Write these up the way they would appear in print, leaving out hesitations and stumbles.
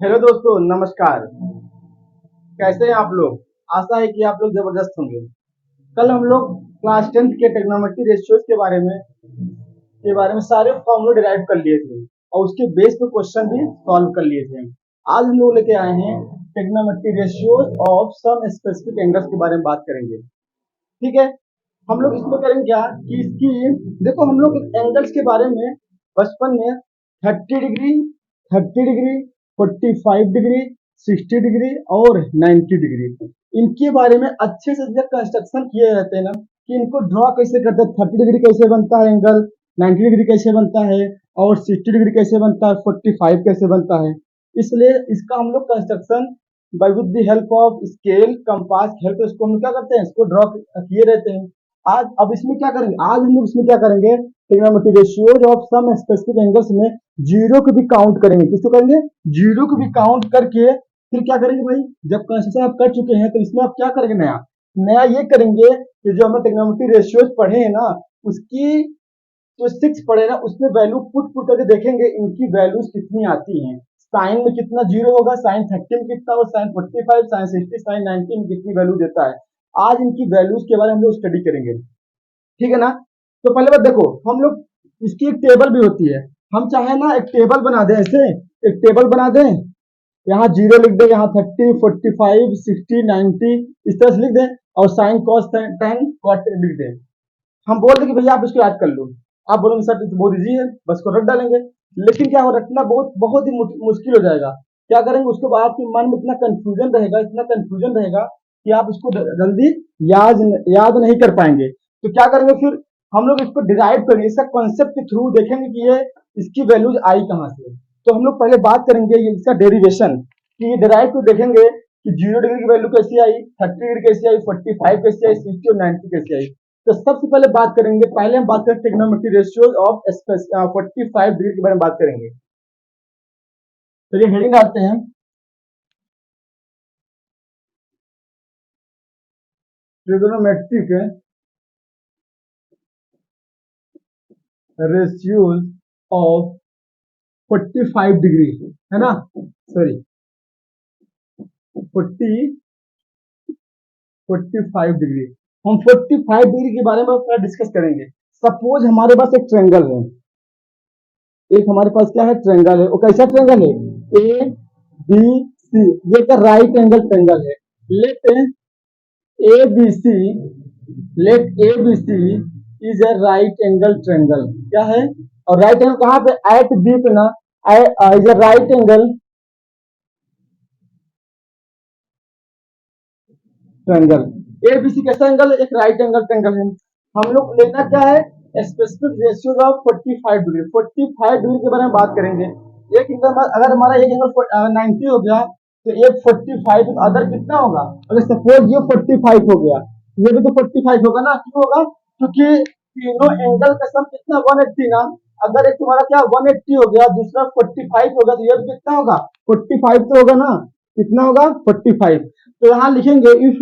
Hello दोस्तों, नमस्कार। कैसे हैं आप लोग? आशा है कि आप लोग जबरदस्त होंगे। कल हम लोग क्लास 10th के ट्रिग्नोमेट्री रेशियोज के बारे में सारे फॉर्मूले डिराइव कर लिए थे और उसके बेस पे क्वेश्चन भी सॉल्व कर लिए थे। आज हम लोग लेके आए हैं trigonometry ratios of some specific angles के बारे में बात करेंगे। ठीक है। हम लोग इसमें करेंगे क्या कि इसकी देखो, हम लोग एंगल्स के बारे में बचपन में 30 डिग्री, 30 डिग्री, 45 डिग्री, 60 डिग्री और 90 डिग्री, इनके बारे में अच्छे से जब कंस्ट्रक्शन किए रहते हैं ना कि इनको ड्रॉ कैसे करते हैं, 30 डिग्री कैसे बनता है एंगल, 90 डिग्री कैसे बनता है और 60 डिग्री कैसे बनता है, 45 कैसे बनता है। इसलिए इसका हम लोग construction by with the help of scale compass help इसको हम क्या करते हैं, इसको ड्रॉ किए रहते हैं। आज अब इसमें क्या करेंगे, आज हम लोग इसमें क्या करेंगे, trigonometry ratios of some specific angles में जीरो को भी काउंट करेंगे। किसको करेंगे? जीरो को भी काउंट करके फिर क्या करेंगे भाई, जब कंस्ट्रक्शन आप कर चुके हैं तो इसमें आप क्या करेंगे, नया नया ये करेंगे कि जो हमने ट्रिग्नोमेट्री रेशियोज पढ़े हैं ना, उसकी जो 6 पढ़े ना उसमें वैल्यू पुट पुट करके देखेंगे इनकी वैल्यूज कितनी आती हैं। साइन में कितना जीरो होगा, साइन 30 में कितना होगा, साइन 45, साइन 60, साइन 90 में कितनी वैल्यू देता है। आज इनकी वैल्यूज के बारे में हम लोग स्टडी करेंगे। ठीक है ना? तो पहले बात देखो, हम लोग इसकी एक टेबल भी होती है। हम चाहे ना एक टेबल बना दें, ऐसे एक टेबल बना दें, यहाँ जीरो लिख दें, यहाँ 30, 45, 60, 90 इस तरह से लिख दें और साइन कॉस टेन कॉट लिख दें। हम बोल दें कि भैया आप इसको याद कर लो। आप बोलोगे सर तो बहुत ईजी है, बस को रख डालेंगे। लेकिन क्या हो, रखना बहुत बहुत ही मुश्किल हो जाएगा। क्या करेंगे, उसके बाद आपके मन में इतना कंफ्यूजन रहेगा, इतना कंफ्यूजन रहेगा कि आप इसको जल्दी याद याद नहीं कर पाएंगे। तो क्या करेंगे फिर, हम लोग इसको डिराइव करेंगे, इसका कॉन्सेप्ट के थ्रू देखेंगे कि ये इसकी वैल्यूज आई कहाँ से। तो हम लोग पहले बात करेंगे ये इसका डेरिवेशन, कि ये डिराइव को देखेंगे कि 0 डिग्री की वैल्यू कैसी आई, 30 डिग्री कैसी आई, 45 कैसी आई, 60 और 90 कैसी आई। तो सबसे पहले बात करेंगे, पहले हम बात करें ट्रिग्नोमेट्री रेशियोज ऑफ 45 डिग्री के बारे में बात करेंगे। तो ये हेडिंग आते हैं, ट्रिग्नोमेट्रिक रेशियोज ऑफ 45 डिग्री, है ना? Sorry, 45 degree. हम 45 डिग्री के बारे में डिस्कस करेंगे। सपोज हमारे पास एक ट्रेंगल है, एक हमारे पास क्या है, ट्रेंगल है। वो कैसा ट्रेंगल है? ए बी सी, ये का राइट एंगल ट्रेंगल है। Let A B C, let A B C is a right angle triangle. क्या है? और राइट एंगल कहाँ पे? एट बी पे ना, is a right angle triangle. ABC कैसा एंगल है? एक राइट एंगल ट्रायंगल है। हम लोग लेना क्या है? Specific ratios of 45 degree. 45 degree के बारे में बात करेंगे। एक एंगल अगर हमारा एक एंगल 90 हो गया तो एक 45 अदर कितना होगा? अगर सपोज ये 45 हो गया, ये भी तो 45 होगा ना। क्यों होगा? क्योंकि तीनों एंगल का सम कितना 180 ना। अगर एक तुम्हारा क्या 180 हो गया, दूसरा 45 होगा, तो ये भी कितना होगा? 45 तो होगा ना। कितना होगा? 45। तो यहाँ लिखेंगे if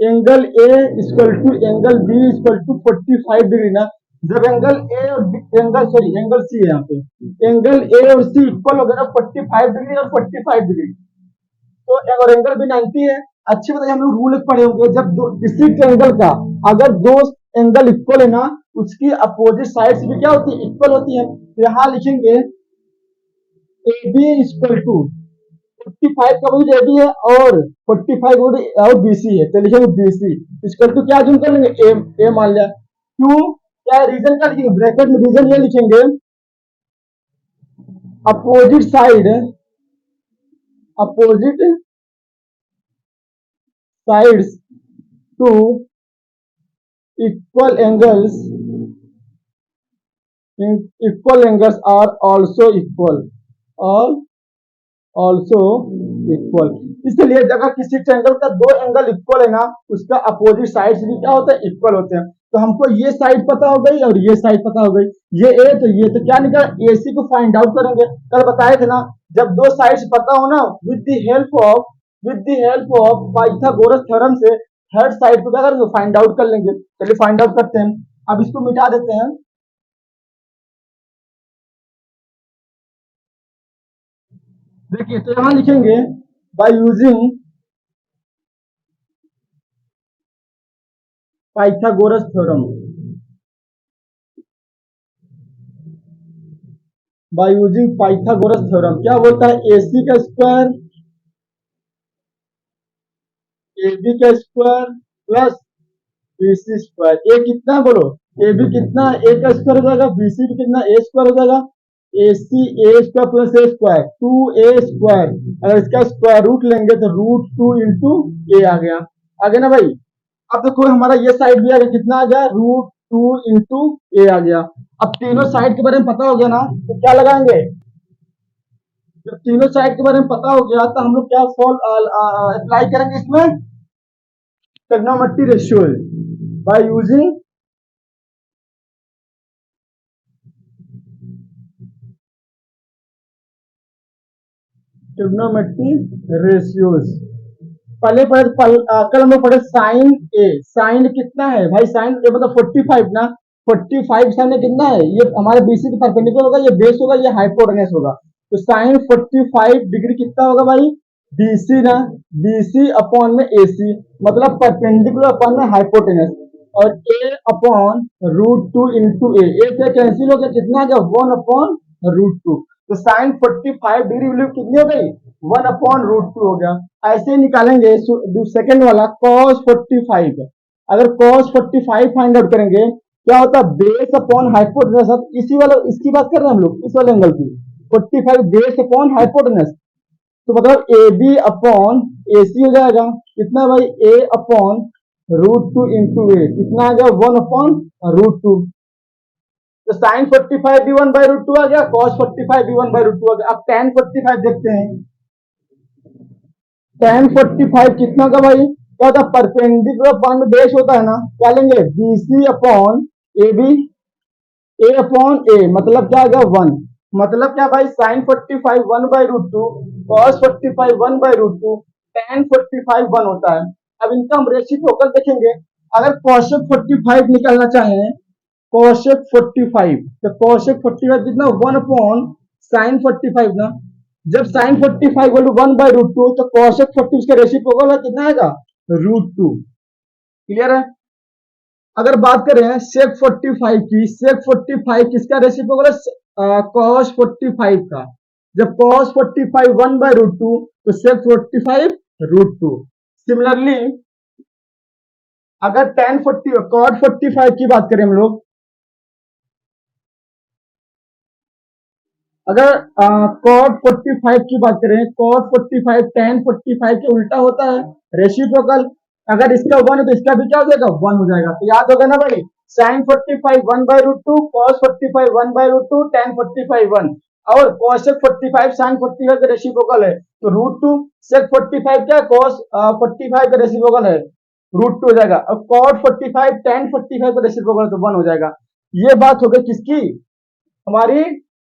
angle A equal to angle B equal to 45 degree ना, जब एंगल ए और एंगल सॉरी एंगल सी है, यहाँ पे एंगल ए और सी इक्वल हो गया ना 45 डिग्री और 45 डिग्री, तो और एंगल भी 90 है। अच्छी बताइए, हम लोग रूल पढ़े होंगे, जब किसी ट्रायंगल का अगर दो एंगल इक्वल है ना, उसकी अपोजिट साइड्स भी क्या होती है? इक्वल होती है। तो यहाँ लिखेंगे ए बी इक्वल टू 45 का वही रेडी है और 45 और बीसी है, तो लिखेंगे बीसी इक्वल टू क्या जूम कर लेंगे? ए मान लिया। क्यों? क्या रीजन का लिखेंगे? ब्रैकेट में रीजन ये लिखेंगे, opposite side, opposite sides to equal angles, equal angles are also equal और ऑल्सो इक्वल। इसलिए अगर किसी ट्रायंगल का दो एंगल इक्वल है ना, उसका अपोजिट साइड्स भी क्या होता है? इक्वल होते हैं। तो हमको ये साइड पता हो गई और ये साइड पता हो गई, ये ए तो ये तो क्या निकला? एसी को फाइंड आउट करेंगे। कल बताए थे ना, जब दो साइड्स पता हो ना, with the help of Pythagoras theorem से थर्ड साइड को क्या करेंगे? फाइंड आउट कर लेंगे। चलिए फाइंड आउट करते हैं। अब इसको मिटा देते हैं। देखिए तो यहां लिखेंगे bye using Pythagoras theorem, bye using Pythagoras theorem क्या बोलता है, AC का स्क्वायर AB का स्क्वायर प्लस BC स्क्वायर, ए कितना है बोलो, AB कितना, A का स्क्वायर हो जाएगा, BC भी कितना, A स्क्वायर हो जाएगा, AC A square plus A square 2A square, अगर इसका स्क्वायर रूट लेंगे तो √2 × A आ गया, आ गया ना भाई। अब देखो हमारा ये साइड भी आ गया, कितना आ गया, √2 × A आ गया। अब तीनों साइड के बारे में पता हो गया ना, तो क्या लगाएंगे, जब तीनों साइड के बारे में पता हो गया तो हम लोग क्या फॉल अप्लाई करेंगे इसमें, trigonometry ratios by using trigonometry ratios. पहले कल हम लोग पढ़े साइन ए, साइन कितना है भाई, साइन ए मतलब 45 ना, 45 साइन कितना है, ये हमारे BC के परपेंडिकुलर होगा, ये बेस होगा, ये हाइपोटेनस होगा, तो साइन 45 डिग्री कितना होगा भाई, BC ना, BC अपॉन में AC मतलब परपेंडिकुलर अपॉन में हाइपोटेनस, और A अपॉन √2 × A से कैंसिल हो गया, कितना आ गया 1/√2, तो साइन 45 डिग्री वैल्यू कितनी हो गई, 1/√2 हो गया। ऐसे ही निकालेंगे सेकंड वाला cos 45, अगर cos 45 फाइंड आउट करेंगे क्या होता है, बेस अपॉन हाइपोटेनस, इसी वाला इसकी बात कर रहे हैं हम लोग, इस वाले एंगल की, 45 बेस अपॉन हाइपोटेनस, तो मतलब AB अपॉन AC हो जाएगा, कितना भाई A अपॉन √2 × A, कितना आ गया 1/√2, तो साइन 45 भी 1/√2 आ गया, cos 45 भी 1/√2 आ गया। अब tan 45 देखते हैं, tan 45 कितना का भाई, क्या होता है, परपेंडिकुलर अपॉन में बेस होता है ना, क्या लेंगे BC upon AB, A upon A मतलब क्या आ गया 1, मतलब क्या भाई, साइन 45 1/√2, cos 45 1/√2, tan 45 1 होता है। अब इनका हम रेसिप्रोकल देखेंगे, अगर cosec 45 निकालना चाहें, cosec 45, तो cosec 45 कितना 1/sin 45 ना, जब sin 45 बोलो 1/√2 तो cosec 40 उसका रेसिप्रोकल है, कितना आएगा √2, क्लियर है। अगर बात करें sec 45 की, sec 45 किसका रेसिप्रोकल है, cos 45 का, जब cos 45 1/√2 तो sec 45 √2, सिमिलरली अगर tan 40 cot 45 की बात करें हम लोग, अगर cot 45 की बात करें, cot 45 tan 45 के उल्टा होता है रेसिप्रोकल, अगर इसका 1 है तो इसका भी क्या हो जाएगा 1 हो जाएगा, तो याद होगा ना भाई, sin 45 1/√2, cos 45 1/√2, tan 45 1, और cosec 45 sin 45 का रेसिप्रोकल है तो √2, sec 45 क्या cos 45 का रेसिप्रोकल है √2 हो जाएगा, और cot 45 tan 45 का रेसिप्रोकल है तो 1 हो जाएगा। ये बात हो गई किसकी, हमारी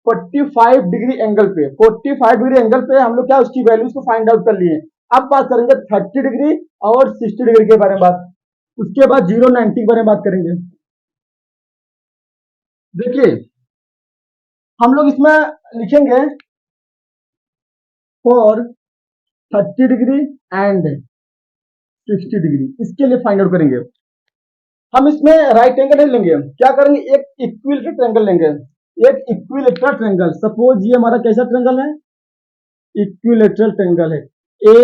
45 डिग्री एंगल पे, 45 डिग्री एंगल पे हम लोग क्या उसकी वैल्यूज को फाइंड आउट कर लिए। अब बात करेंगे 30 डिग्री और 60 डिग्री के बारे में बात, उसके बाद 0 90 के बारे में बात करेंगे। देखिए हम लोग इसमें लिखेंगे फॉर 30 डिग्री एंड 60 डिग्री, इसके लिए फाइंड आउट करेंगे। हम इसमें राइट एंगल नहीं लेंगे, क्या करेंगे, एक इक्विलेटरल ट्रायंगल लेंगे, एक इक्विलेटरल ट्रायंगल, सपोज ये हमारा कैसा ट्रायंगल है, इक्विलेटरल ट्रायंगल है ए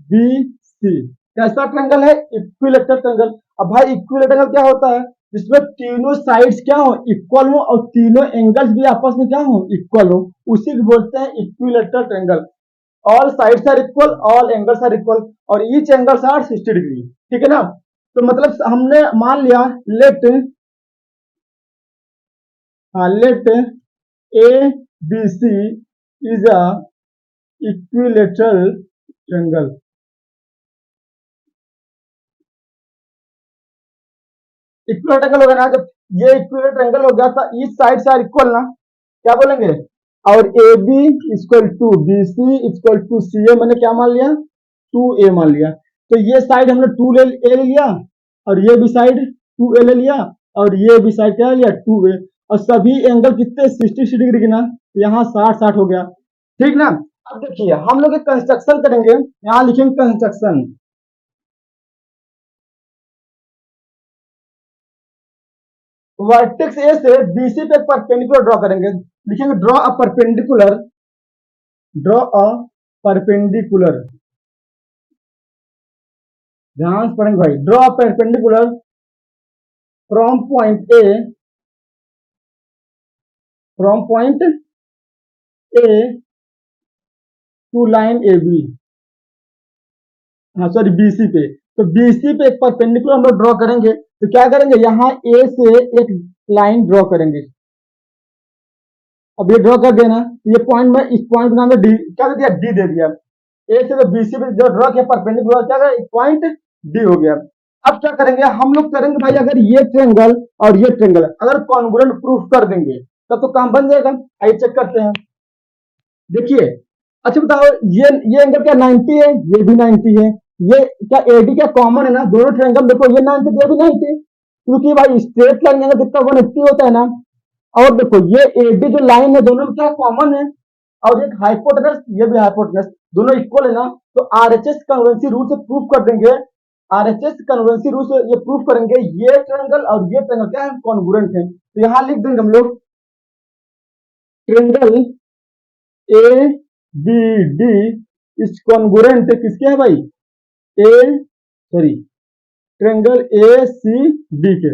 बी सी, कैसा ट्रायंगल है, इक्विलेटरल ट्रायंगल। अब भाई इक्विलेटरल क्या होता है, जिसमें तीनों साइड्स क्या हो इक्वल हो और तीनों एंगल्स भी आपस में क्या हो इक्वल हो, उसी को बोलते हैं equilateral triangle. All sides are equal, all angles are equal, और ईच एंगल्स आर 60 डिग्री, ठीक है ना। तो मतलब हमने मान लिया let, let A B C is a equilateral triangle, equal triangle हो गया ना, जब ये इक्वल ट्रायंगल हो गया था ईच साइड से आर इक्वल ना, क्या बोलेंगे, और A B equal to B C equal to C A, मैंने क्या मान लिया 2A मान लिया, तो ये साइड हमने 2A ले लिया, और ये भी साइड 2A ले लिया, और ये भी साइड क्या लिया 2A, और सभी एंगल कितने 60 डिग्री की ना, यहाँ 60 60 हो गया, ठीक ना। अब देखिए हम लोग एक कंस्ट्रक्शन करेंगे, यहाँ लिखेंगे कंस्ट्रक्शन। वर्टेक्स ए से बीसी पे एक परपेंडिकुलर ड्रॉ करेंगे, लिखेंगे draw a perpendicular, draw a perpendicular, ध्यान से पढ़ेंगे भाई, draw a perpendicular from point A, from point A to line A B, हाँ सॉरी बीसी पे, तो बीसी पे एक परपेंडिकुलर हम लोग ड्रॉ करेंगे, तो क्या करेंगे यहाँ ए से एक लाइन ड्रॉ करेंगे। अब ये ड्रॉ कर देना, ये पॉइंट में, इस पॉइंट का नाम डी, क्या दे दिया, डी दे दिया। ए से तो बीसी पे जो ड्रॉ किया परपेंडिकुलर, क्या करें, पॉइंट डी हो गया। अब क्या करेंगे हम लोग, करेंगे भाई अगर ये ट्रेंगल और ये ट्रेंगल अगर कॉन्ग्रुएंट प्रूफ कर देंगे तब तो काम बन जाएगा। आइए चेक करते हैं, देखिए। अच्छा बताओ, ये एंगल क्या 90 है, ये भी 90 है, ये क्या एडी क्या कॉमन है ना, दोनों ट्रायंगल देखो, ये 90 ये भी 90, क्योंकि भाई स्ट्रेट लाइन एंगल कितना 180 होता है ना। और देखो ये एडी जो लाइन है दोनों में क्या कॉमन है, और एक हाइपोटेनस, ये भी हाइपोटेनस, दोनों इक्वल है ना। तो आरएचएस कन्वेंसी रूल से प्रूफ कर देंगे, आरएचएस कन्वेंसी रूल से ये प्रूफ करेंगे ये ट्रायंगल और ये ट्रायंगल क्या है, कॉन्ग्रुएंट है। तो यहां लिख देंगे हम लोग triangle A B D is congruent किसके है भाई, ए sorry triangle A C D के,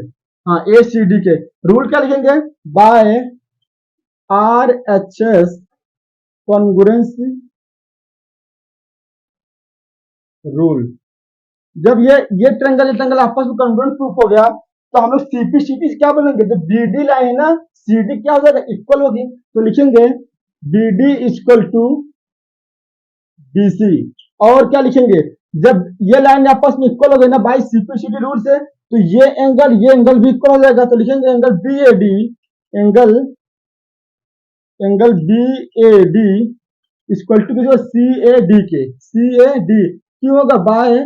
हाँ ए सी डी के। रूल क्या लिखेंगे, by R H S congruency rule. जब ये ट्रायंगल आपस में कॉन्ग्रुएंट प्रूफ हो गया, तो हम लोग सीपी सीपी से क्या बोलेंगे, जो बीडी लाइन है ना, सीडी क्या हो जाएगा, इक्वल होगी। तो लिखेंगे बीडी इक्वल टू बीसी। और क्या लिखेंगे, जब ये लाइन आपस में इक्वल हो गई ना बाई सीपीसीडी रूल से, तो ये एंगल भी इक्वल हो जाएगा। तो लिखेंगे angle B A D, angle angle B A D equal to C A D के, सी ए डी क्यों होगा, बाय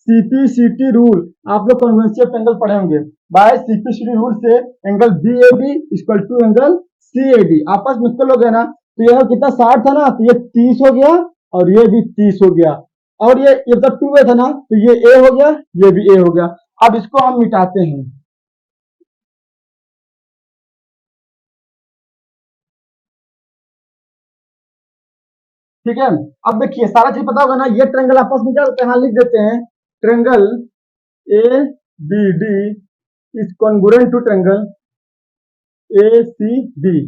सीपीसीटी रूल। आप लोग कन्वेंशन ऑफ एंगल पढ़े होंगे, बाय सीपीसीटी रूल से angle B A D equal to angle C A D आपस में इक्वल हो गया ना। तो यह कितना 60 था ना, तो ये 30 हो गया और ये भी 30 हो गया, और ये तो 2 था ना, तो ये ए हो गया, ये भी ए हो गया। अब इसको हम मिटाते हैं, ठीक है। अब देखिए सारा चीज पता होगा ना, ये ट्रायंगल आपस में क्या होता है, यहाँ लिख देते हैं triangle A B D is congruent to triangle A C D.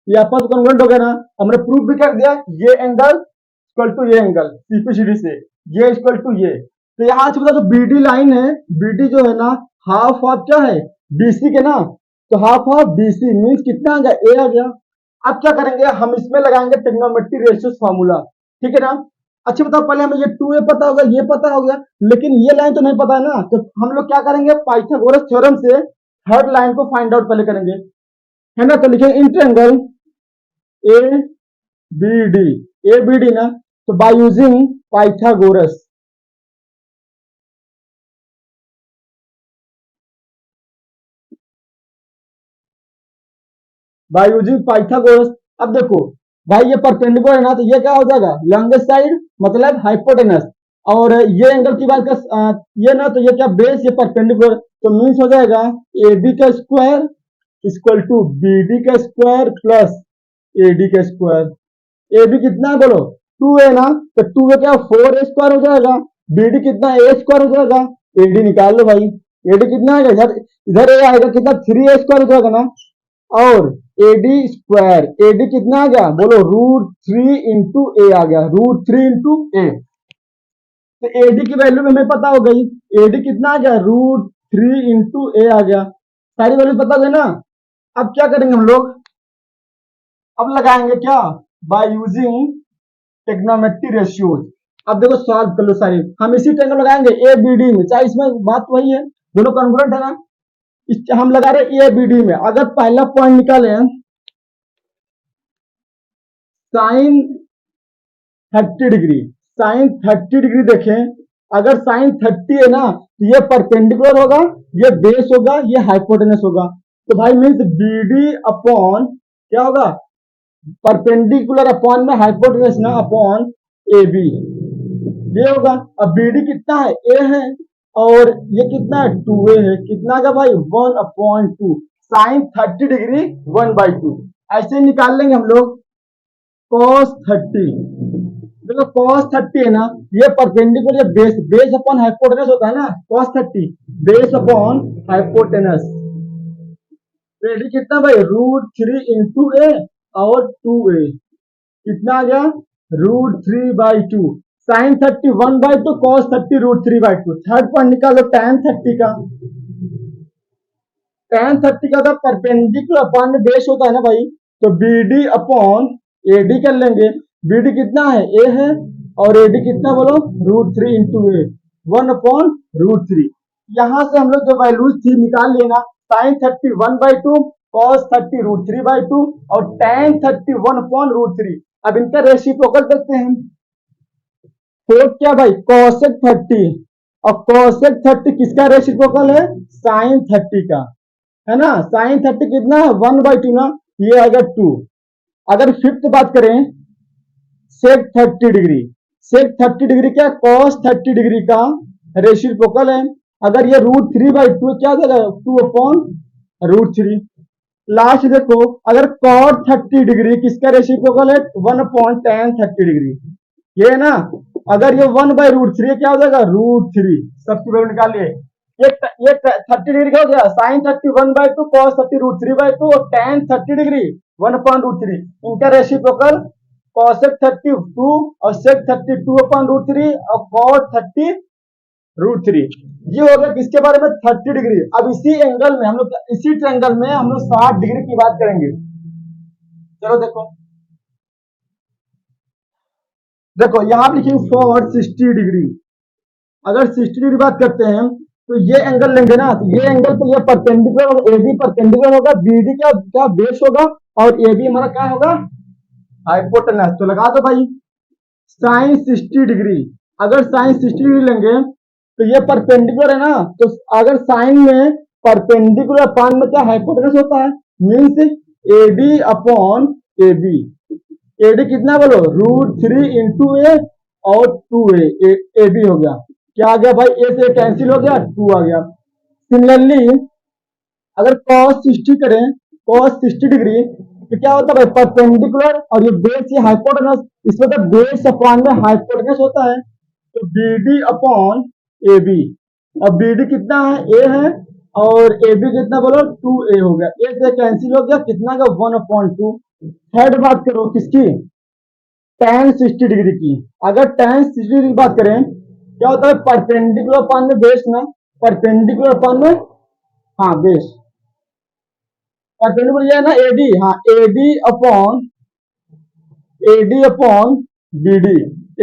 ये आपस में कॉन्ग्रुएंट हो गया ना, हमने प्रूफ भी कर दिया, ये एंगल इक्वल टू ये एंगल सीपीसीडी से, ये इक्वल टू ये। तो यहाँ से पता, जो बीडी लाइन है, बीडी जो है ना हाफ ऑफ क्या है, बीसी के ना, तो हाफ ऑफ बीसी मीन्स कितना आ गया, ए आ गया। अब क्या करेंगे, हम इसमें लगाएंगे ट्रिग्नोमेट्री रेशियोस फार्मूला, ठीक है ना। अच्छा बताओ, पहले हमें ये 2a पता होगा, ये पता हो गया, लेकिन ये लाइन तो नहीं पता है ना, तो हम लोग क्या करेंगे, पाइथागोरस थ्योरम से थर्ड लाइन को फाइंड आउट पहले करेंगे, है ना। तो लिखेंगे in triangle A B D, A B D ना, तो by using Pythagoras, by using Pythagoras. अब देखो भाई ये परपेंडिकुलर है ना, तो ये क्या हो जाएगा, लॉन्गेस्ट साइड मतलब हाइपोटेनस, और ये एंगल की बात कर, ये ना, तो ये क्या बेस, ये परपेंडिकुलर, तो मीन्स हो जाएगा ए बी का square equal to B D का स्क्वायर प्लस ए डी का स्क्वायर। ए बी कितना है बोलो, 2 है ना, तो 2 है क्या 4 स्क्वायर हो जाएगा, बी डी कितना ए स्क्वायर हो जाएगा, ए डी निकाल लो भाई, ए डी कितना आएगा, इधर इधर ए आएगा कितना 3 स्क्वायर हो जाएगा ना, और एडी स्क्वायर, एडी कितना आ गया बोलो, √3 इंटू ए आ गया, √3 इंटू ए। तो एडी की वैल्यू हमें पता हो गई, एडी कितना आ गया, √3 इंटू ए आ गया, सारी वैल्यू पता है ना। अब क्या करेंगे हम लोग, अब लगाएंगे क्या, बाय यूजिंग ट्रिग्नोमेट्री रेशियोज। अब देखो सॉल्व कर लो सारी, हम इसी ट्रायंगल लगाएंगे ए बी डी में, चाहे इसमें बात वही है, दोनों कॉन्ग्रुएंट है ना। हम लगा रहे ए बी डी में, अगर पहला पॉइंट निकाले साइन 30 डिग्री, साइन 30 डिग्री देखें, अगर साइन 30 है ना, तो ये परपेंडिकुलर होगा, ये बेस होगा, ये हाइपोटेनस होगा। तो भाई मीन्स बी डी अपॉन क्या होगा, परपेंडिकुलर अपॉन में हाइपोटेनस ना अपॉन ए बी, ये होगा। अब बी डी कितना है, ए है, और ये कितना है, टू ए है। कितना का भाई, 1/2 साइन 30 डिग्री 1/2, ऐसे निकाल लेंगे हम लोग। कॉस 30, देखो कॉस 30 है ना, ये perpendicular base base upon hypotenuse होता है ना, कॉस 30 बेस अपॉन हाइपोटेनस। तो कितना भाई, √3 × ए और 2a, कितना आ गया, √3/2 साइन 30 1/2 कॉस 30 √3/2। थर्ड पॉइंट निकालो tan 30 का। tan 30 का तो परपेंडिकुलर अपॉन में बेस होता है ना भाई, तो BD अपॉन AD कर लेंगे। BD कितना है, A है, और AD कितना बोलो, √3 × A, 1/√3। यहां से हम लोग जो वैल्यूज थी निकाल लेना, साइन 30 1/2 कॉस 30 √3/2 और tan 30 1/√3। अब इनका रेसिप्रोकल देखते हैं। फोर्थ क्या भाई, कॉसेक 30, और कॉसेक 30 किसका रेसिप्रोकल है, साइन 30 का, है ना। साइन 30 कितना है, 1/2 ना, ये आएगा 2। अगर फिफ्थ बात करें, सेक 30 डिग्री, सेक 30 डिग्री क्या, कॉस 30 डिग्री का रेसिप्रोकल है। अगर ये √3/2 क्या देगा, 2/√3। लास्ट देखो, अगर कॉट 30 डिग्री किसका रेसिप्रोकल है, 1/tan 30 डिग्री, ये है ना। अगर ये 1/√3 क्या हो जाएगा, √3। सबकी वैल्यू निकालिए। ये 30 डिग्री का हो गया, साइन 30 1/2 कॉस 30 √3/2 और tan 30 डिग्री 1/√3। इनका रेसिप्रोकल कॉसेक 32 और सेक 32/√3 और कॉट 30√3। ये हो गया किसके बारे में, 30 डिग्री। अब इसी एंगल में हम लोग, इसी ट्रायंगल में हम लोग 60 डिग्री की बात करेंगे। चलो देखो, देखो यहां लिखिए फॉर 60 डिग्री। अगर 60 डिग्री बात करते हैं तो ये एंगल लेंगे ना, तो ये एंगल तो ये परपेंडिकुलर होगा, एबी परपेंडिकुलर होगा, बीडी क्या क्या बेस होगा, और एबी हमारा क्या होगा, हाइपोटेनस। तो लगा दो भाई, साइन 60 डिग्री। अगर साइन 60 डिग्री लेंगे तो ये परपेंडिकुलर है ना, तो अगर साइन में परपेंडिकुलर अपॉन में क्या हाइपोटेनस होता है, means AD upon AB. AD कितना बोलो, √3 × A और 2A, ए बी हो गया। क्या आ गया भाई, ए से कैंसिल हो गया, 2 आ गया। सिमिलरली अगर cos 60 करें, cos 60 डिग्री, तो क्या होता है भाई, परपेंडिकुलर और ये बेस, ये हाइपोटेनस, इसमें तो बेस अपॉन में हाइपोटेनस होता है, तो BD अपॉन AB। अब BD कितना है, A है, और AB कितना बोलो, 2A हो गया। A से कैंसिल हो गया, कितना का, 1/2। थर्ड बात करो किसकी, tan 60 डिग्री की। अगर tan 60 डिग्री की बात करें, क्या होता है, परपेंडिकुलर अपॉन में बेस ना, परपेंडिकुलर अपॉन में, हाँ बेस, परपेंडिकुलर ये है ना, AD, हाँ AD अपॉन BD।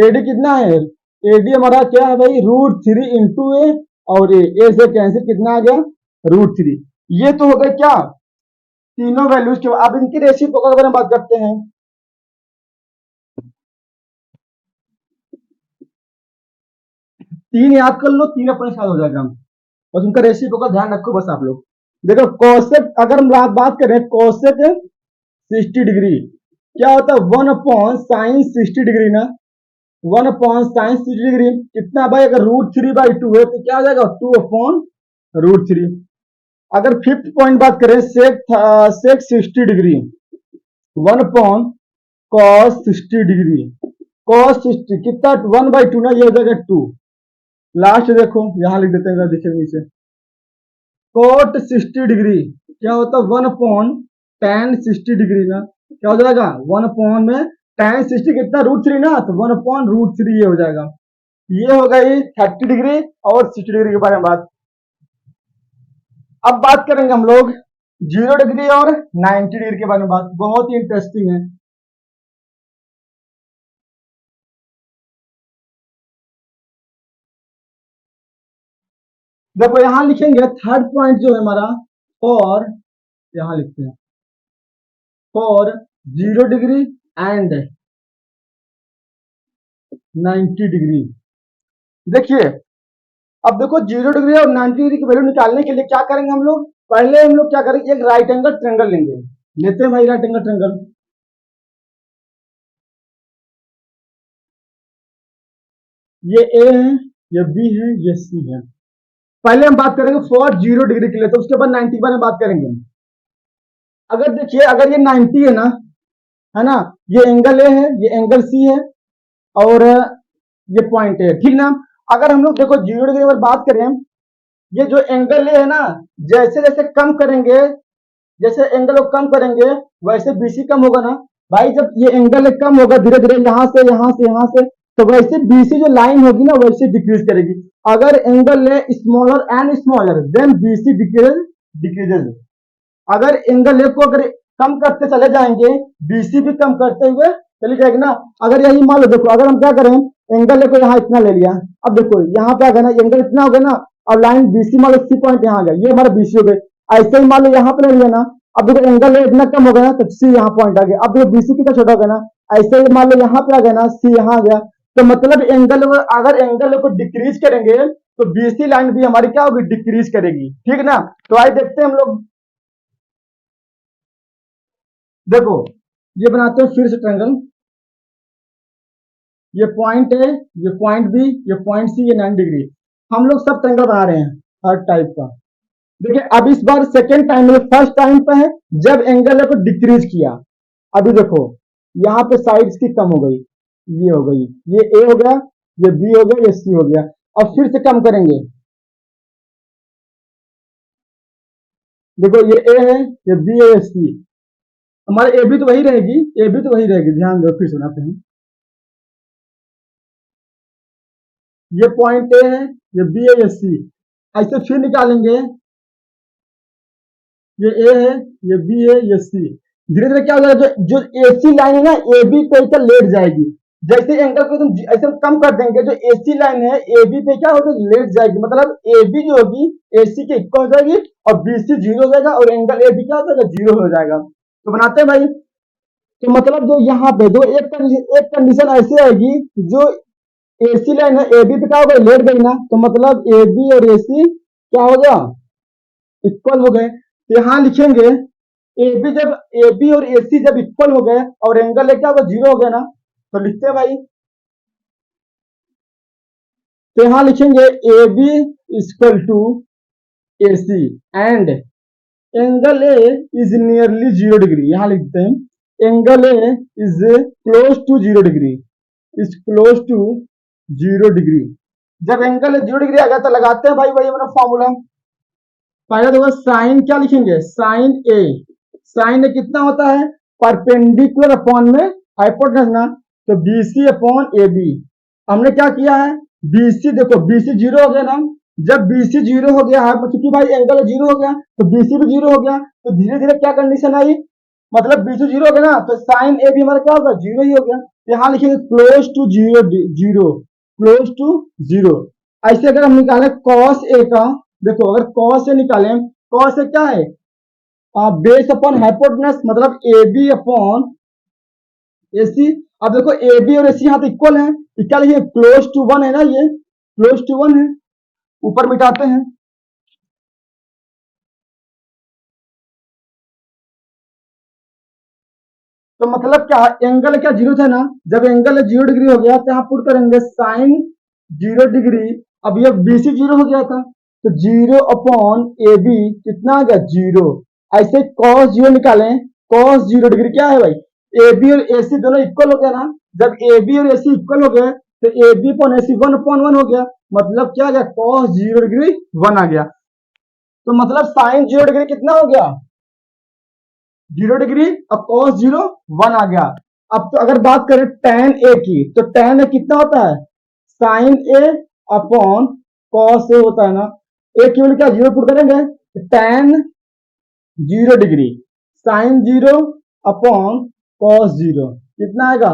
AD कितना है, AD हमारा क्या है भाई, √3 × A और A से कैंसिल, कितना आ गया, √3। ये तो हो गया क्या, तीनों वैल्यूज के। अब इनकी रेसिप्रोकल के बारे में बात करते हैं। तीन याद कर लो, तीन अपने साथ हो जाएगा, बस उनका रेसिप्रोकल ध्यान रखो बस आप लोग। देखो कोसेक, अगर हम बात करें कोसेक 60 डिग्री, क्या होता है, 1/sin 60 डिग्री ना, 1/sin 60 डिग्री कितना भाई, अगर √3/2 है तो क्या आ जाएगा, 2/√3। अगर फिफ्थ पॉइंट बात करें, सेक 60 डिग्री, 1/cos 60 डिग्री, cos 60 कितना, 1/2 ना, ये हो जाएगा 2। लास्ट देखो, यहां लिख देते हैं, देखिए नीचे, कोट 60 डिग्री क्या होता है, 1/tan 60 डिग्री ना, क्या हो जाएगा, 1 में tan 60 कितना, √3 ना, तो 1/√3 ये हो जाएगा। ये हो गई 30 डिग्री और 60 डिग्री के बारे में बात। अब बात करेंगे हम लोग 0 डिग्री और 90 डिग्री के बारे में बात, बहुत ही इंटरेस्टिंग है। देखो यहां लिखेंगे थर्ड पॉइंट जो है हमारा, और यहां लिखते हैं फॉर 0 डिग्री एंड 90 डिग्री। देखिए, अब देखो 0 डिग्री और 90 डिग्री की वैल्यू निकालने के लिए क्या करेंगे हम लोग, पहले हम लोग क्या करेंगे, एक राइट एंगल ट्रेंगल लेंगे। लेते हैं भाई राइट एंगल ट्रेंगल। ये ए है, ये बी है, ये सी है। पहले हम बात करेंगे फॉर 0 डिग्री के लिए, तो उसके बाद 90 के बारे में बात करेंगे। अगर देखिए, अगर ये 90 है ना, ये एंगल ए है, ये एंगल सी है, और ये पॉइंट है, ठीक ना। अगर हम लोग देखो 0 डिग्री पर बात करें, ये जो एंगल ए है ना, जैसे जैसे कम करेंगे, जैसे एंगल को कम करेंगे, वैसे बीसी कम होगा ना भाई। जब ये एंगल कम होगा धीरे धीरे, यहाँ से यहाँ से यहाँ से, तो वैसे बीसी जो लाइन होगी ना, वैसे डिक्रीज करेगी। अगर एंगल है smaller and smaller, then BC decreases. अगर एंगल को अगर कम करते चले जाएंगे, बीसी भी कम करते हुए चली जाएगी ना। अगर यही मान लो, देखो अगर हम क्या करें, एंगल को यहाँ इतना ले लिया, अब देखो यहाँ पे आ गया ना, एंगल इतना हो गया ना, अब लाइन बीसी मान लो सी पॉइंट यहाँ आ गया, ये हमारा बीसी हो गया। ऐसे ही मान लो यहाँ पे ले लिया ना, अब देखो एंगल इतना कम हो गया ना, तो सी यहाँ पॉइंट आ गया। अब देखो बीसी कितना छोटा हो गया ना, ऐसे ही मान लो यहाँ पे आ गया ना, सी यहाँ आ गया। तो मतलब एंगल, अगर एंगल को डिक्रीज करेंगे, तो बीसी लाइन भी हमारी क्या होगी, डिक्रीज करेगी, ठीक ना। तो आइए देखते हैं हम लोग। देखो ये बनाते हैं फिर से ट्रायंगल, ये पॉइंट है, ये पॉइंट बी, ये पॉइंट सी, ये 90 डिग्री। हम लोग सब ट्रायंगल बना रहे हैं हर टाइप का। देखिए अब इस बार सेकेंड टाइम में, फर्स्ट टाइम पे है जब एंगल को डिक्रीज किया। अभी देखो यहाँ पे साइड्स की कम हो गई, ये हो गई, ये ए हो गया, ये बी हो गया, ये सी हो गया। अब फिर से कम करेंगे, देखो ये ए है, ये बी है, ये सी। हमारे ए बी तो वही रहेगी, ए बी तो वही रहेगी, ध्यान दो, फिर सुनाते हैं। ये पॉइंट ए है, ये बी है, ये सी। ऐसे फिर निकालेंगे, ये ए है, ये बी है, ये सी। धीरे धीरे क्या हो जाएगा, जो एसी लाइन है ना, ए बी पे क्या लेट जाएगी। जैसे एंगल को तुम ऐसे कम कर देंगे, जो एसी लाइन है ए बी पे क्या होगी, लेट जाएगी। मतलब ए बी जो होगी एसी के इक्वल हो जाएगी, और बीसी जीरो हो जाएगा, और एंगल ए बी क्या हो जाएगा, जीरो हो जाएगा। तो बनाते हैं भाई। तो मतलब जो यहाँ पे दो एक कंडीशन ऐसी आएगी, जो एसी लाइन है ए बी पे क्या होगा, लेट गई ना, तो मतलब ए बी और एसी क्या हो गया, इक्वल हो गए। तो यहाँ लिखेंगे ए बी, जब ए बी और ए सी जब इक्वल हो गए और एंगल क्या होगा, जीरो हो गया ना, तो लिखते हैं भाई। तो यहाँ लिखेंगे A B equal to A C and angle A is nearly 0 degree. यहाँ लिखते हैं angle A is close to 0 degree, is close to 0 degree. जब एंगल 0 डिग्री आ गया, तो लगाते हैं भाई वही अपना फॉर्मूला। पहले देखो साइन क्या लिखेंगे, साइन ए, साइन ए कितना होता है, परपेंडिकुलर अपॉन में हाइपोटेनस ना, तो बीसी अपॉन ए बी। हमने क्या किया है, बीसी देखो, बीसी जीरो हो गया ना। जब बीसी जीरो हो गया है, क्योंकि भाई एंगल जीरो हो गया, तो बीसी भी जीरो हो गया। तो धीरे धीरे क्या कंडीशन आई, मतलब बीसी जीरो हो गया ना, तो साइन ए भी हमारा क्या होगा, जीरो ही हो गया। तो यहाँ लिखेंगे close to zero, zero, close to zero. ऐसे अगर हम निकालें कॉस ए का, देखो अगर कॉस ए निकालें, कॉस ए क्या है, बेस अपॉन हाइपोटेनस, मतलब ए बी अपॉन ए सी। अब देखो ए बी और ए सी यहाँ तो इक्वल है, तो क्या लिखिए, क्लोज टू वन है ना, ये क्लोज टू वन है। ऊपर मिटाते हैं, तो मतलब क्या, एंगल क्या जीरो था ना। जब एंगल 0 डिग्री हो गया, तो यहाँ पुट करेंगे साइन 0 डिग्री। अब ये बीसी जीरो हो गया था, तो जीरो अपॉन ए बी कितना आ गया, जीरो। ऐसे कॉस जीरो निकालें, कॉस 0 डिग्री क्या है भाई, ए बी और ए सी दोनों इक्वल हो गया ना। जब ए बी और ए सी इक्वल हो गए, तो A B upon A C one upon one हो गया। मतलब क्या आ गया, कॉस 0 डिग्री वन आ गया। तो मतलब साइन 0 डिग्री कितना हो गया, 0 डिग्री, और कॉस जीरो वन आ गया। अब तो अगर बात करें टेन ए की, तो टेन ए कितना होता है, sign A upon cos A होता है ना। ए की वैल्यू क्या, जीरो पुट करेंगे, ten 0 degree sine zero upon cos zero कितना आएगा,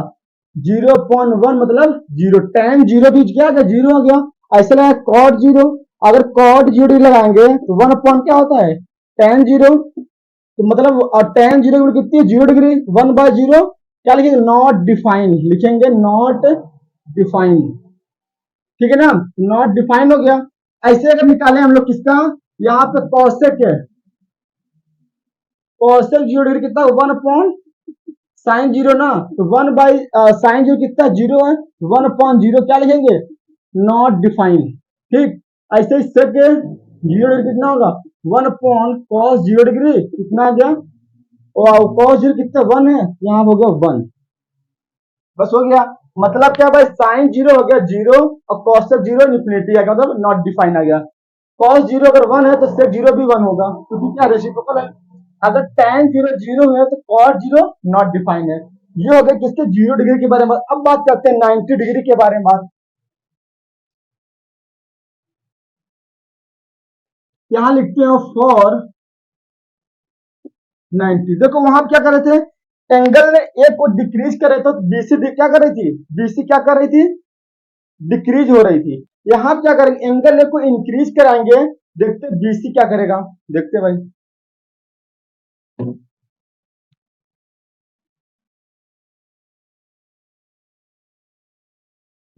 जीरो अपॉन वन, मतलब जीरो। टेन जीरो भी क्या आ गया, जीरो आ गया। ऐसे लगा कॉट जीरो, अगर कॉट 0 डिग्री लगाएंगे, तो वन अपॉन क्या होता है, टेन जीरो। तो मतलब टेन जीरो कितनी है, 0 डिग्री, वन बाय जीरो। क्या लिखेंगे, नॉट डिफाइन, लिखेंगे नॉट डिफाइन, ठीक है ना, नॉट डिफाइन हो गया। ऐसे अगर निकालें हम लोग किसका, यहाँ पे कॉसेक है, कॉसेक 0 डिग्री कितना, वन अपॉन साइन जीरो ना, तो वन बाई साइन जीरो कितना, जीरो है, वन अपॉन जीरो क्या लिखेंगे, नॉट डिफाइन। ठीक, ऐसे ही सेक 0 डिग्री कितना होगा 1 अपॉन कॉस 0 डिग्री कितना आ गया, और कॉस 0 कितना 1 है, यहाँ हो गया 1, बस हो गया। मतलब क्या भाई साइन 0 हो गया 0 और कॉस 0 इन्फिनिटी आ गया, मतलब नॉट डिफाइन आ गया। कॉस 0 अगर 1 है तो सेक 0 भी 1 होगा क्योंकि क्या रेसिप्रोकल है। अगर tan 0 0 है तो cos 0 नॉट डिफाइन है। ये हो गया किसके 0 डिग्री के बारे में। अब बात करते हैं 90 डिग्री के बारे में। बात यहां लिखते हैं फॉर 90। देखो वहां क्या कर रहे थे, एंगल ने ए को डिक्रीज कर रहे थे तो बीसी क्या कर रही थी, बीसी क्या कर रही थी, डिक्रीज हो रही थी। यहां क्या करेंगे, एंगल ए को इंक्रीज कराएंगे, देखते बीसी क्या करेगा, देखते भाई।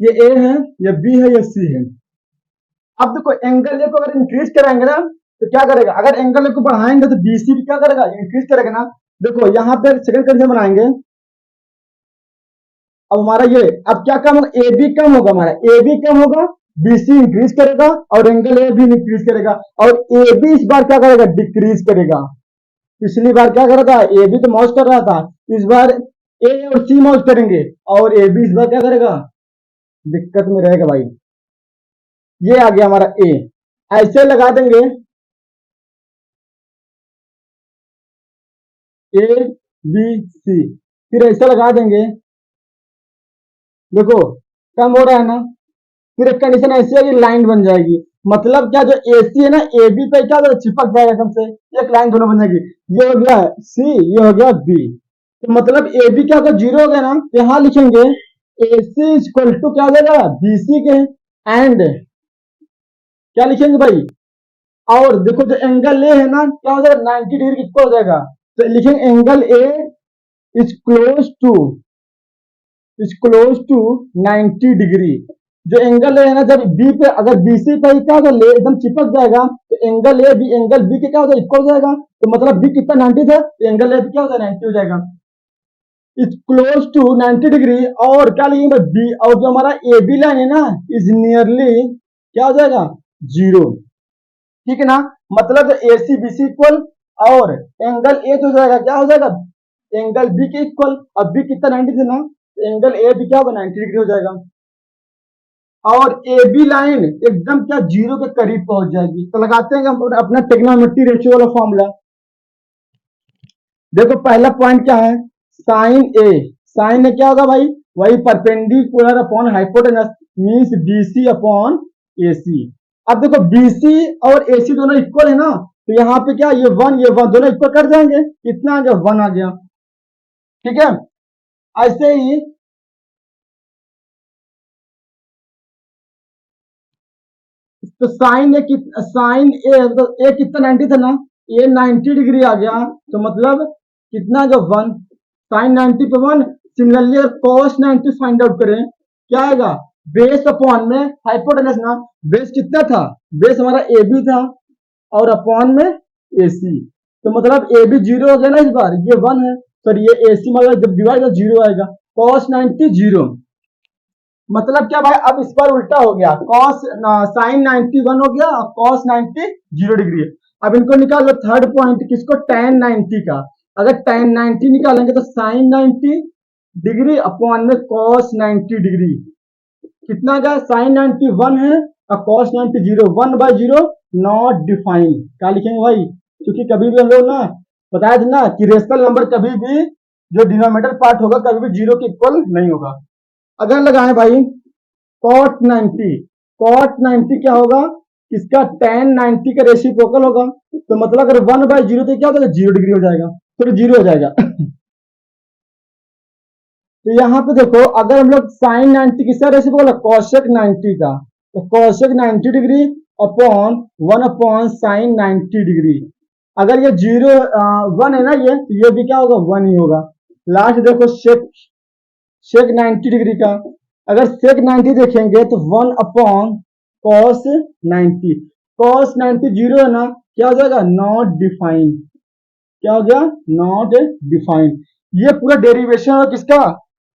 ये ए है, ये बी है, ये सी है। अब देखो एंगल ए को अगर इंक्रीज कराएंगे ना तो क्या करेगा, अगर एंगल ए को बढ़ाएंगे तो बीसी भी क्या करेगा, इंक्रीज करेगा ना। देखो यहाँ पे सेकंड कंडीशन बनाएंगे। अब हमारा ये अब क्या कम होगा, ए बी कम होगा, हमारा ए बी कम होगा, बीसी इंक्रीज करेगा और एंगल ए भी इंक्रीज करेगा, और ए बी इस बार क्या करेगा, डिक्रीज करेगा। पिछली बार क्या कर रहा था, ए बी तो मौज कर रहा था, इस बार ए और सी मौज करेंगे, और ए बी इस बार क्या करेगा, दिक्कत में रहेगा भाई। ये आ गया हमारा ए, ऐसे लगा देंगे ए बी सी, फिर ऐसा लगा देंगे। देखो कम हो रहा है ना, फिर एक कंडीशन ऐसी है कि लाइन बन जाएगी। मतलब क्या, जो ए सी है ना ए बी पे क्या चिपक जाएगा एकदम से, एक लाइन दोनों बन जाएगी। ये हो गया सी, ये हो गया बी, तो मतलब ए बी क्या होगा 0 हो गया ना, तो यहां लिखेंगे ए सी इक्वल टू क्या हो जाएगा बी सी के, एंड क्या लिखेंगे भाई, और देखो जो एंगल ए है ना क्या हो जाएगा 90 डिग्री किसको हो जाएगा, तो लिखेंगे angle A is close to, is close to 90 degree. जो एंगल है ना जब बी पे, अगर बीसी पे क्या होगा एकदम चिपक जाएगा, तो angle A B angle B के क्या हो जाएगा इक्वल हो जाएगा, तो मतलब बी कितना 90 था, तो एंगल ए भी क्या हो जाएगा 90 हो जाएगा, इज क्लोज टू 90 डिग्री। और क्या लिखेंगे बी, और जो हमारा ए बी लाइन है ना इज नियरली क्या हो जाएगा 0। ठीक है ना, मतलब ए सी बी सी इक्वल, और एंगल ए जो जाएगा क्या हो जाएगा एंगल बी के इक्वल, और बी कितना 90 थे ना, एंगल ए भी क्या होगा 90 डिग्री हो जाएगा, और ए बी लाइन एकदम क्या 0 के करीब पहुंच जाएगी। तो लगाते हैं हम अपना ट्रिग्नोमेट्री रेशियो वाला फॉर्मूला। देखो पहला पॉइंट क्या है, साइन ए, साइन ए क्या होगा भाई, वही perpendicular upon hypotenuse, means BC upon AC. अब देखो बीसी और एसी दोनों इक्वल है ना, तो यहाँ पे क्या ये 1 ये 1 दोनों इक्वल कर जाएंगे, कितना आ गया 1 आ गया। ठीक है, ऐसे ही तो साइन ए तो ए कितना 90 था ना, ए 90 डिग्री आ गया, तो मतलब कितना जो 1, साइन 90 पे 1। सिमिलरली कॉस 90 फाइंड आउट करें, क्या आएगा बेस अपॉन में हाइपोटेनस ना, बेस कितना था, बेस हमारा ए बी था, और अपॉन में ए सी, तो मतलब ए बी 0 हो गया ना, इस बार ये 1 है, सर ये ए सी मतलब जब डिवाइड 0 आएगा, कॉस 90 0। मतलब क्या भाई, अब इस बार उल्टा हो गया, कॉस साइन 91 हो गया, कॉस 90 0 डिग्री। अब इनको निकालो थर्ड पॉइंट किसको, tan 90 का। अगर tan 90 निकालेंगे तो साइन 90 डिग्री अपॉन में कॉस 90 डिग्री, कितना का साइन 91 है और कॉस 90 0, 1/0 नॉट डिफाइन। क्या लिखेंगे भाई, क्योंकि कभी भी हम लोग ना बताया था ना कि रेशनल नंबर कभी भी जो डिनोमिनेटर पार्ट होगा कभी भी 0 के इक्वल नहीं होगा। अगर लगाए भाई कॉट 90, कॉट 90 क्या होगा, इसका tan 90 का रेसिप्रोकल होगा, तो मतलब अगर 1/0 तो क्या हो जाएगा 0 डिग्री हो जाएगा, फिर 0 हो जाएगा। तो यहाँ पे देखो अगर हम लोग साइन 90 किसका रेसिप्रोकल है, कॉशेक 90 का, तो cosec 90 degree upon 1 upon sine 90 degree. अगर ये 1 है ना ये, तो ये भी क्या होगा 1 ही होगा। लास्ट देखो शेक, शेक 90 डिग्री का, अगर सेक 90 देखेंगे तो 1 अपॉन कॉस 90, कॉस 90 0 है ना, क्या हो जाएगा नॉट डिफाइन, क्या हो गया नॉट डिफाइन। ये पूरा डेरिवेशन है किसका,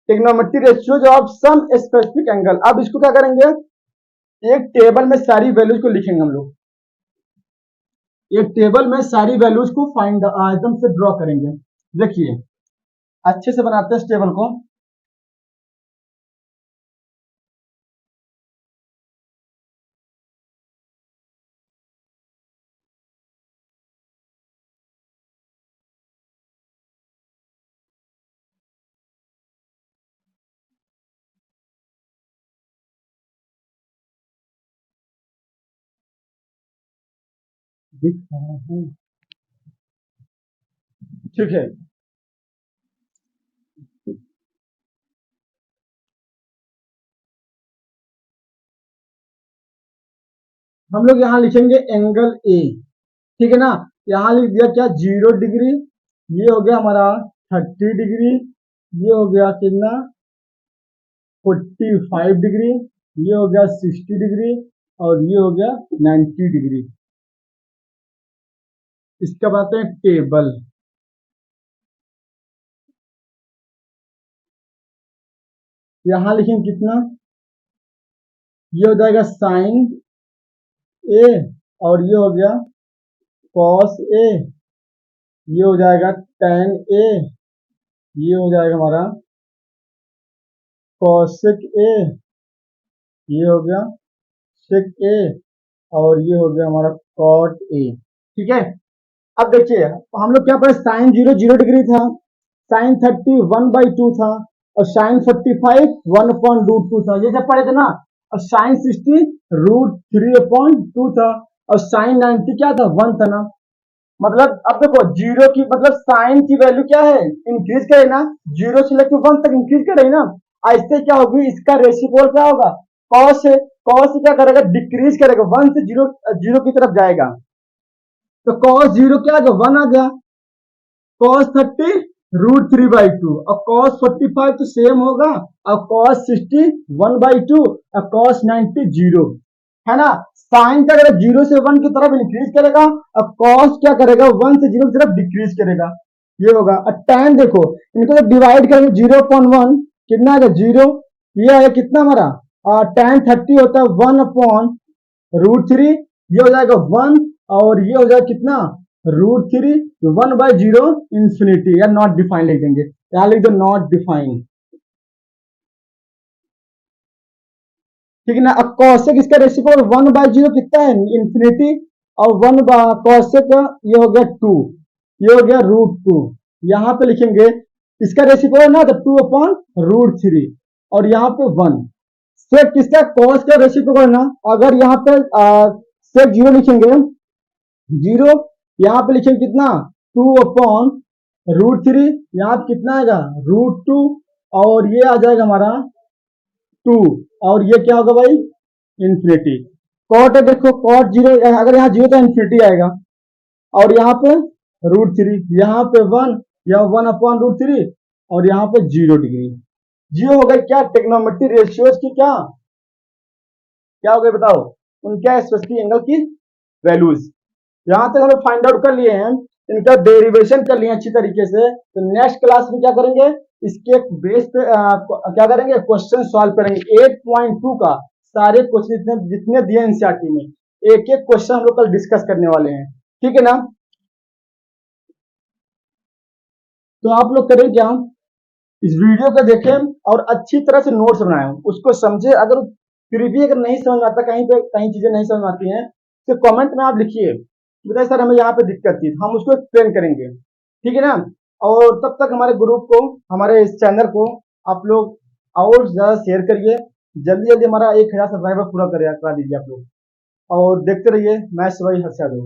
trigonometry ratio of some specific angle. अब इसको क्या करेंगे, एक टेबल में सारी वैल्यूज को लिखेंगे हम लोग, एक टेबल में सारी वैल्यूज को फाइंड एकदम से ड्रॉ करेंगे। देखिए अच्छे से बनाते हैं इस टेबल को। दिख रहा है, ठीक है। हम लोग यहाँ लिखेंगे एंगल ए, ठीक है ना। यहाँ लिख दिया क्या, 0 डिग्री, ये हो गया हमारा 30 डिग्री, ये हो गया कितना 45 डिग्री, ये हो गया 60 डिग्री, और ये हो गया 90 डिग्री। इसका बताते हैं टेबल। यहाँ लिखेंगे कितना, ये हो जाएगा साइन ए, और ये हो गया कॉस ए, ये हो जाएगा tan ए, ये हो जाएगा हमारा कॉसेक ए, ये हो गया सेक ए, और ये हो गया हमारा कॉट ए, ठीक है। अब देखिए हम लोग क्या पढ़े, साइन 0 था, साइन 30 1/2 था, और साइन 45 1/√2 था, ये सब पढ़े थे ना। और साइन 60 √3/2 था, और साइन 90 क्या था, 1 था ना। मतलब अब देखो जीरो की मतलब साइन की वैल्यू क्या है, इंक्रीज करे ना, 0 से लेकर 1 तक इंक्रीज करे ना। ऐसे क्या होगी, इसका रेसिप्रोकल क्या होगा, कॉस है, कॉस क्या करेगा, डिक्रीज करेगा, 1 से 0 0 की तरफ जाएगा। तो कॉस 0 क्या आ गया, 1 आ गया। कॉस 30 √3/2, और कॉस 45 तो सेम होगा, और कॉस 60 1/2, और कॉस 90 0, है ना। साइन क्या करेगा, 0 से 1 की तरफ इंक्रीज करेगा, और कॉस क्या करेगा, 1 से 0 की तरफ डिक्रीज करेगा, ये होगा। और tan देखो, इनको जब डिवाइड करेंगे 0/1 कितना आएगा 0, ये आएगा कितना हमारा, tan 30 होता है 1/√3, ये हो जाएगा 1, और ये हो जाएगा कितना √3, 1/0 इंफिनिटी, या नॉट डिफाइंड लिख देंगे, यहाँ लिख दो नॉट डिफाइंड, ठीक है ना। अब कॉसेक इसका रेसिप्रोकल 1/0 कितना है, इंफिनिटी, और 1 कॉसेक ये हो गया 2, ये हो गया √2, यहाँ पे लिखेंगे इसका रेसिप्रोकल ना तो 2/√3, और यहाँ पे 1। सेक किसका, कॉस का रेसिप्रोकल ना, अगर यहाँ पे सेक 0 लिखेंगे, 0, यहाँ पे लिखेंगे कितना 2/√3, यहाँ पे कितना आएगा √2, और ये आ जाएगा हमारा 2, और ये क्या होगा भाई, इंफिनिटी। कॉट है देखो, कॉट 0, अगर यहाँ 0 तो इंफिनिटी आएगा, और यहाँ पे √3, यहाँ पे 1, यहाँ 1/√3, और यहाँ पे 0 डिग्री। 0 हो गई क्या, टेक्नोमेट्री रेशियोज की क्या हो गई बताओ, उनका स्पेसिफिक एंगल की वैल्यूज। यहां तक हम लोग फाइंड आउट कर लिए हैं, इनका डेरिवेशन कर लिए अच्छी तरीके से। तो नेक्स्ट क्लास में क्या करेंगे, इसके बेस पे क्या करेंगे, क्वेश्चन सॉल्व करेंगे 8.2 का। सारे क्वेश्चन जितने जितने दिए एनसीईआरटी में, एक एक क्वेश्चन हम लोग कल डिस्कस करने वाले हैं, ठीक है ना। तो आप लोग करें क्या, इस वीडियो को देखें और अच्छी तरह से नोट्स बनाएं, उसको समझे। अगर फिर भी अगर नहीं समझ आता, कहीं पे कहीं चीजें नहीं समझ आती हैं, तो कमेंट में आप लिखिए, बताइए सर हमें यहाँ पे दिक्कत थी, हम उसको एक्सप्लेन करेंगे, ठीक है ना। और तब तक हमारे ग्रुप को, हमारे इस चैनल को आप लोग और ज्यादा शेयर करिए, जल्दी जल्दी हमारा 1000 सब्सक्राइबर पूरा करा दीजिए आप लोग, और देखते रहिए मैथ्स बाय हर्ष यादव।